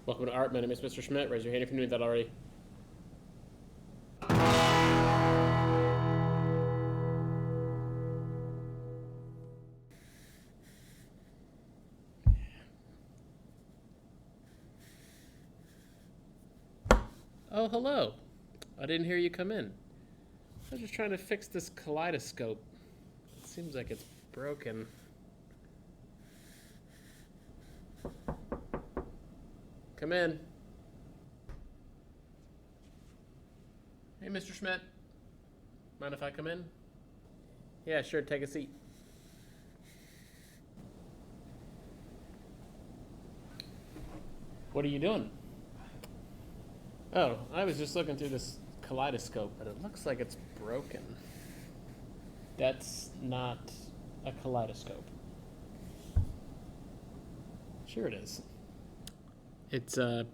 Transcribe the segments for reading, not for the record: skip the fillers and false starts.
Welcome to Art. My name is Mr. Schmidt. Raise your hand if you knew that already. Oh, hello. I didn't hear you come in. I was just trying to fix this kaleidoscope. It seems like it's broken. Come in. Hey, Mr. Schmidt. Mind if I come in? Yeah, sure. Take a seat. What are you doing? Oh, I was just looking through this kaleidoscope, but it looks like it's broken. That's not a kaleidoscope. Sure it is. It's a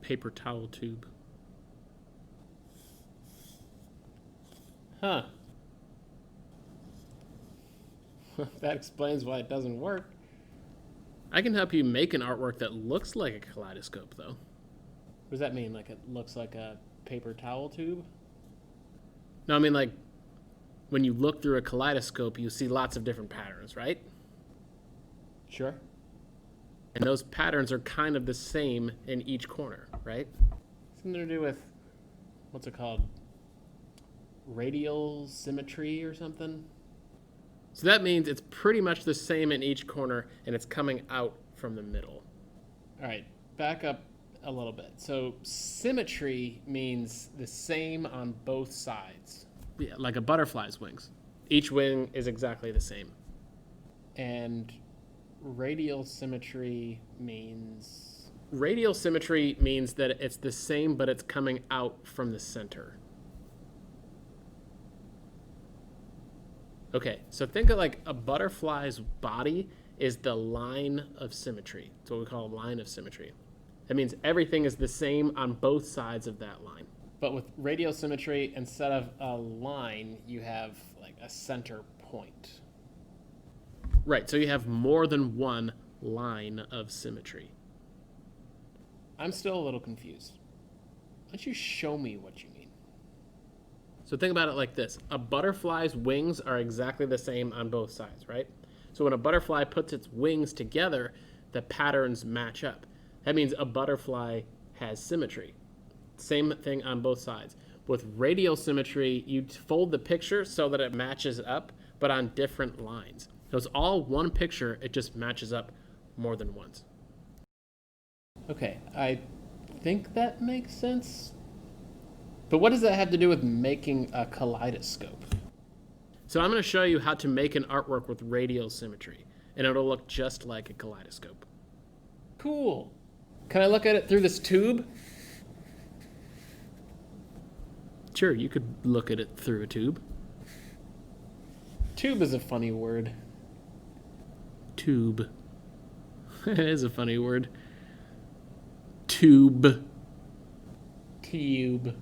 paper towel tube. Huh. That explains why it doesn't work. I can help you make an artwork that looks like a kaleidoscope, though. What does that mean? Like it looks like a paper towel tube? No, I mean like when you look through a kaleidoscope, you see lots of different patterns, right? Sure. And those patterns are kind of the same in each corner, right? Something to do with, what's it called? Radial symmetry or something? So that means it's pretty much the same in each corner and it's coming out from the middle. All right, back up a little bit. So symmetry means the same on both sides. Yeah, like a butterfly's wings. Each wing is exactly the same. And radial symmetry means that it's the same, but it's coming out from the center. Okay, so think of like a butterfly's body is the line of symmetry. It's what we call a line of symmetry. That means everything is the same on both sides of that line. But with radial symmetry, instead of a line, you have like a center point. Right, so you have more than one line of symmetry. I'm still a little confused. Why don't you show me what you mean? So think about it like this. A butterfly's wings are exactly the same on both sides, right? So when a butterfly puts its wings together, the patterns match up. That means a butterfly has symmetry. Same thing on both sides. With radial symmetry, you fold the picture so that it matches up, but on different lines. So it's all one picture, it just matches up more than once. Okay, I think that makes sense. But what does that have to do with making a kaleidoscope? So I'm going to show you how to make an artwork with radial symmetry, and it'll look just like a kaleidoscope. Cool. Can I look at it through this tube? Sure, you could look at it through a tube. Tube is a funny word. Tube. It is a funny word. Tube. Tube.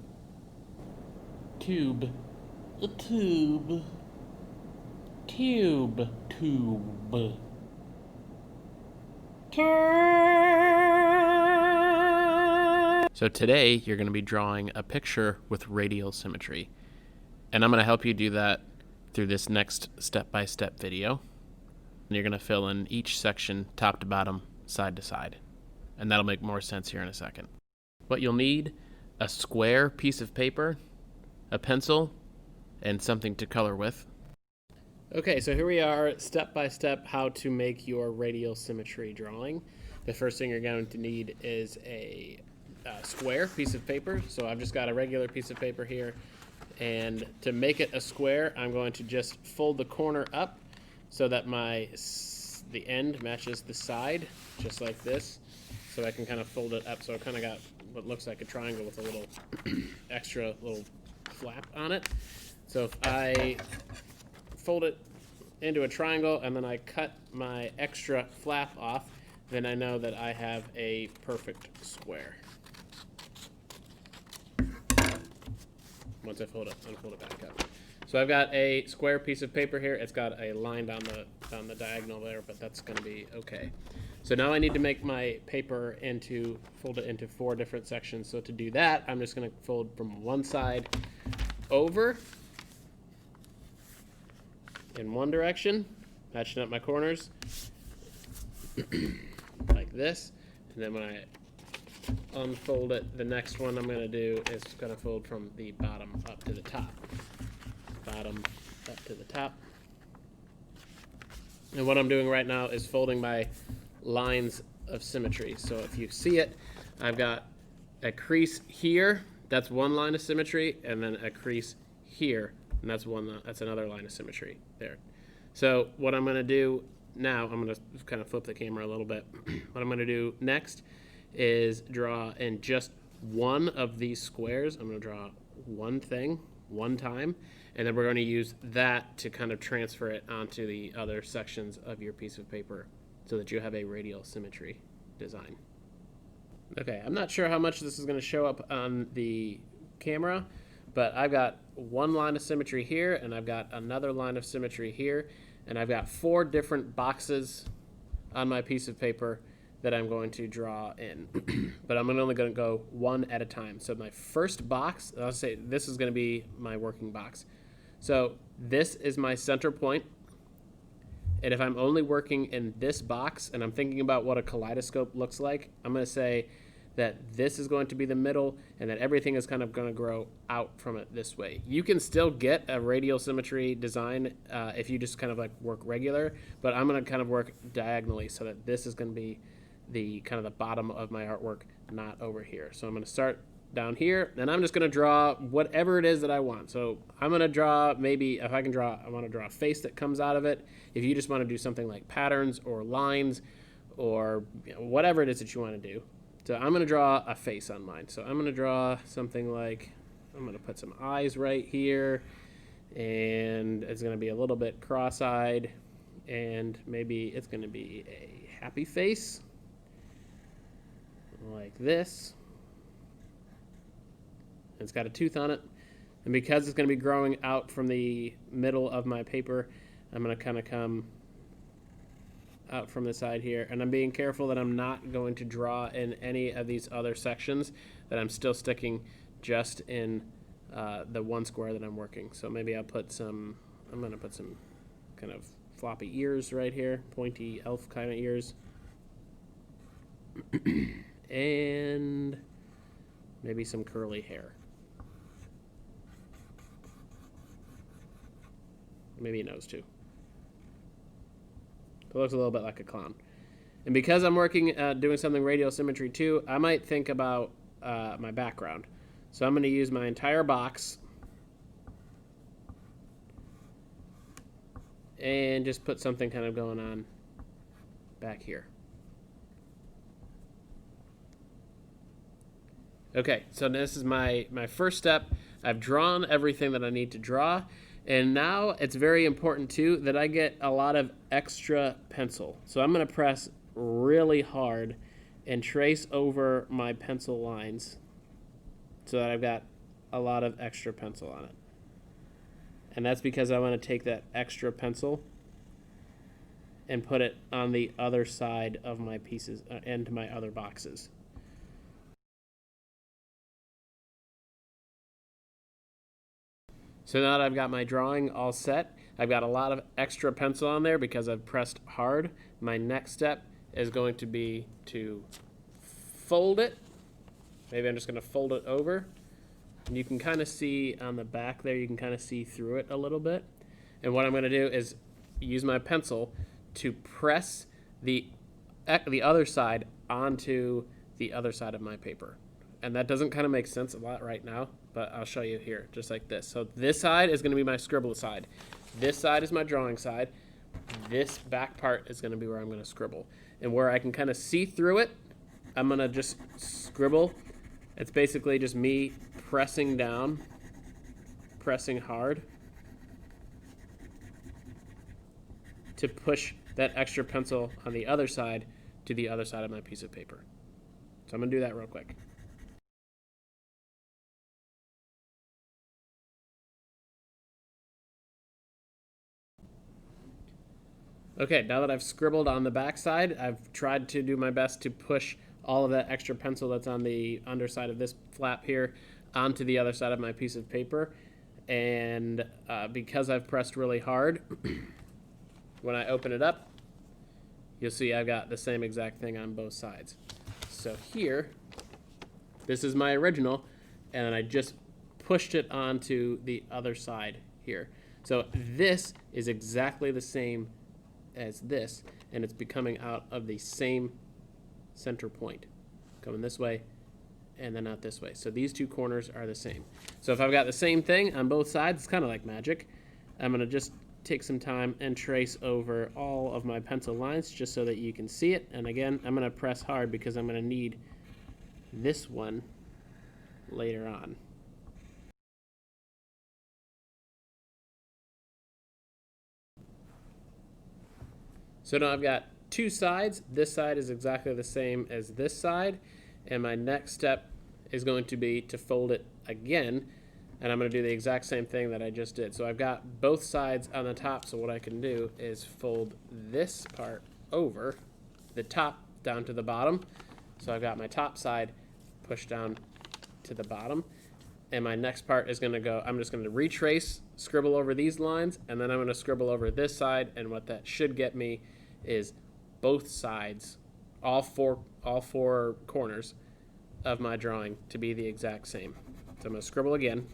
Tube. A tube. Tube. Tube. So today you're going to be drawing a picture with radial symmetry. And I'm going to help you do that through this next step-by-step video. And you're going to fill in each section top to bottom, side to side. And that'll make more sense here in a second. What you'll need, a square piece of paper, a pencil, and something to color with. Okay, so here we are, step by step, how to make your radial symmetry drawing. The first thing you're going to need is a square piece of paper. So I've just got a regular piece of paper here. And to make it a square, I'm going to just fold the corner up so that the end matches the side, just like this. So I can kind of fold it up. So I kind of got what looks like a triangle with a little extra little flap on it. So if I fold it into a triangle and then I cut my extra flap off, then I know that I have a perfect square. Once I unfold it back up. So I've got a square piece of paper here. It's got a line down the diagonal there, but that's going to be okay. So now I need to make my paper fold it into 4 different sections. So to do that, I'm just going to fold from one side over in one direction, matching up my corners like this. And then when I unfold it, the next one I'm going to do is going to fold from the bottom up to the top. Bottom up to the top. And what I'm doing right now is folding my lines of symmetry. So if you see it, I've got a crease here, that's one line of symmetry, and then a crease here, and that's another line of symmetry there. So what I'm going to do now, I'm going to kind of flip the camera a little bit. What I'm going to do next is draw in just one of these squares. I'm going to draw one thing one time, and then we're going to use that to kind of transfer it onto the other sections of your piece of paper so that you have a radial symmetry design. Okay, I'm not sure how much this is going to show up on the camera, but I've got one line of symmetry here, and I've got another line of symmetry here, and I've got 4 different boxes on my piece of paper that I'm going to draw in. But I'm only going to go one at a time. So my first box, I'll say this is going to be my working box. So this is my center point. And if I'm only working in this box and I'm thinking about what a kaleidoscope looks like, I'm going to say that this is going to be the middle and that everything is kind of going to grow out from it this way. You can still get a radial symmetry design if you just kind of like work regular, but I'm going to kind of work diagonally so that this is going to be the kind of the bottom of my artwork, not over here. So I'm going to start down here, and I'm just going to draw whatever it is that I want. So I'm going to draw, maybe if I can draw, I want to draw a face that comes out of it. If you just want to do something like patterns or lines or whatever it is that you want to do. So I'm going to draw a face on mine. So I'm going to draw something like, I'm going to put some eyes right here, and it's going to be a little bit cross-eyed, and maybe it's going to be a happy face like this. It's got a tooth on it, and because it's going to be growing out from the middle of my paper, I'm going to kind of come out from the side here, and I'm being careful that I'm not going to draw in any of these other sections, that I'm still sticking just in the one square that I'm working. So maybe I'm going to put some kind of floppy ears right here, pointy elf kind of ears. And maybe some curly hair. Maybe a nose too. It looks a little bit like a clown. And because I'm working doing something radial symmetry too, I might think about my background. So I'm going to use my entire box and just put something kind of going on back here. Okay, so this is my first step. I've drawn everything that I need to draw, and now it's very important too that I get a lot of extra pencil. So I'm going to press really hard and trace over my pencil lines so that I've got a lot of extra pencil on it. And that's because I want to take that extra pencil and put it on the other side of my pieces and my other boxes. So now that I've got my drawing all set, I've got a lot of extra pencil on there because I've pressed hard. My next step is going to be to fold it. Maybe I'm just going to fold it over. And you can kind of see on the back there, you can kind of see through it a little bit. And what I'm going to do is use my pencil to press the other side onto the other side of my paper. And that doesn't kind of make sense a lot right now, but I'll show you here, just like this. So this side is going to be my scribble side. This side is my drawing side. This back part is going to be where I'm going to scribble. And where I can kind of see through it, I'm going to just scribble. It's basically just me pressing down, pressing hard to push that extra pencil on the other side to the other side of my piece of paper. So I'm going to do that real quick. Okay, now that I've scribbled on the back side, I've tried to do my best to push all of that extra pencil that's on the underside of this flap here onto the other side of my piece of paper. And because I've pressed really hard, when I open it up, you'll see I've got the same exact thing on both sides. So here, this is my original, and I just pushed it onto the other side here. So this is exactly the same as this, and it's becoming out of the same center point, coming this way and then out this way. So these two corners are the same. So if I've got the same thing on both sides, it's kind of like magic. I'm going to just take some time and trace over all of my pencil lines just so that you can see it. And again, I'm going to press hard because I'm going to need this one later on. So now I've got two sides. This side is exactly the same as this side. And my next step is going to be to fold it again. And I'm going to do the exact same thing that I just did. So I've got both sides on the top. So what I can do is fold this part over, the top down to the bottom. So I've got my top side pushed down to the bottom. And my next part is going to go, I'm just going to retrace, scribble over these lines, and then I'm going to scribble over this side. And what that should get me is both sides, all four corners of my drawing to be the exact same. So I'm going to scribble again.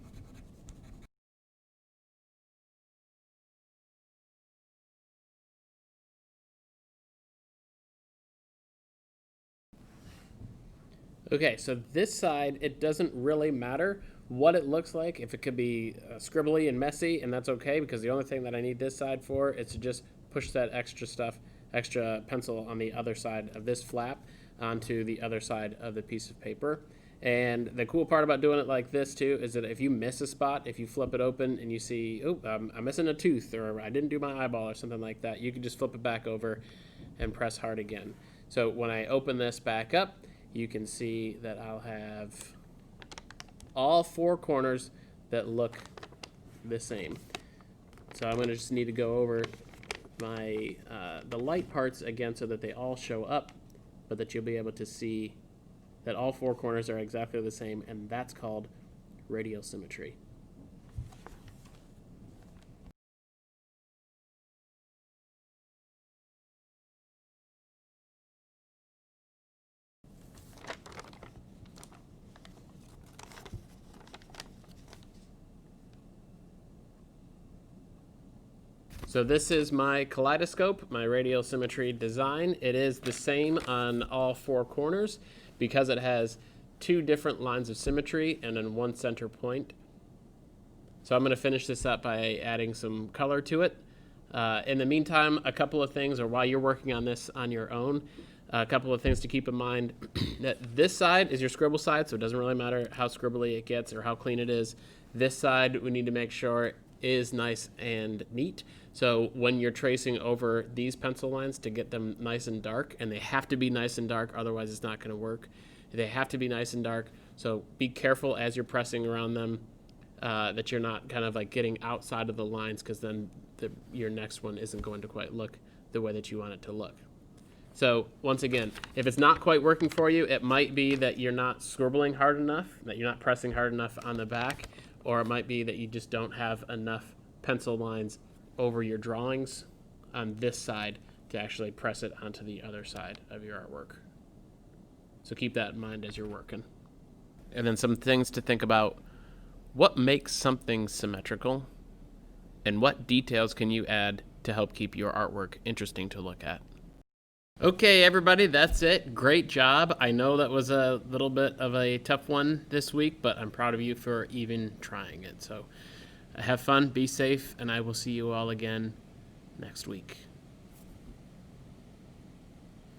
Okay, so this side, it doesn't really matter what it looks like. If it could be scribbly and messy, and that's okay, because the only thing that I need this side for is to just push that extra pencil on the other side of this flap onto the other side of the piece of paper. And the cool part about doing it like this too is that if you miss a spot, if you flip it open and you see, oh, I'm missing a tooth, or I didn't do my eyeball or something like that, you can just flip it back over and press hard again. So when I open this back up, you can see that I'll have all four corners that look the same. So I'm going to just need to go over my the light parts again so that they all show up, but that you'll be able to see that all four corners are exactly the same, and that's called radial symmetry. So this is my Kaleidoscope, my radial symmetry design. It is the same on all four corners because it has two different lines of symmetry and then one center point. So I'm going to finish this up by adding some color to it. In the meantime, a couple of things, or while you're working on this on your own, a couple of things to keep in mind. That this side is your scribble side, so it doesn't really matter how scribbly it gets or how clean it is. This side, we need to make sure is nice and neat. So when you're tracing over these pencil lines to get them nice and dark, and they have to be nice and dark, otherwise it's not going to work. They have to be nice and dark, so be careful as you're pressing around them that you're not kind of like getting outside of the lines, because then your next one isn't going to quite look the way that you want it to look. So once again, if it's not quite working for you, it might be that you're not scribbling hard enough, that you're not pressing hard enough on the back, or it might be that you just don't have enough pencil lines over your drawings on this side to actually press it onto the other side of your artwork. So keep that in mind as you're working. And then some things to think about. What makes something symmetrical? And what details can you add to help keep your artwork interesting to look at? Okay, everybody, that's it. Great job. I know that was a little bit of a tough one this week, but I'm proud of you for even trying it. So have fun, be safe, and I will see you all again next week.